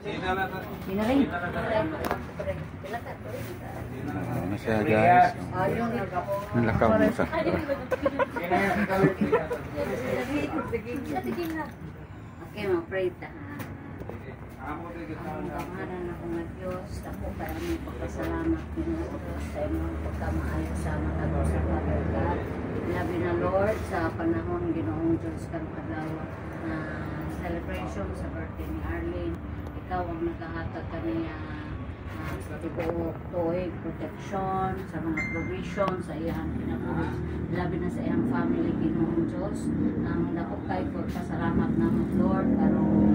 Pinaring. Ano siya guys? Nalakaw mo sa. Okay, mag-pray ta. Ang pangalan ako ng Diyos, ako para may pagpasalamat Pinoon sa inyong pagkamaayo sa mga Diyos sa Father God. Labi na Lord, sa panahon Ginoong Diyos karong adlaw na celebration sa birthday ni Arlene. Ikaw ang naghahatag kaniya tuig protection sa mga provision sa iyang kinabuhi. Labi na sa iyang family Ginoong Diyos. Ang dako kay pagpasalamat namin Lord karong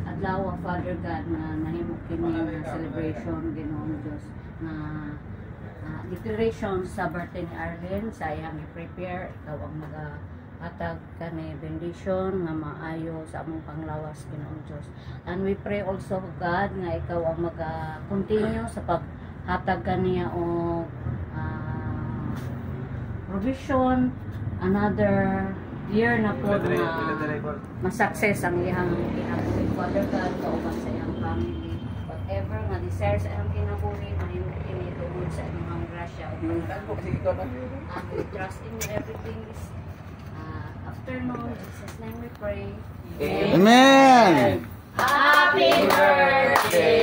adlaw Father God na nahimok kini nga celebration Ginoong Diyos na declaration sa birthday ni Arlene sa iyang i-prepare. Ikaw ang mag-atag kani benediction nga maayo sa among panglawas Ginoong Diyos. And we pray also God nga ikaw ang mag-continue sa paghatag kaniya o provision another year na po na ma-success ang iyang Father God kauban sa iyang family. Whatever nga desire sa iyang kinabuhi mahimok kini tungod sa imong grasya. We trust in you, everything is afternoon. In Jesus' name we pray. Amen. Happy birthday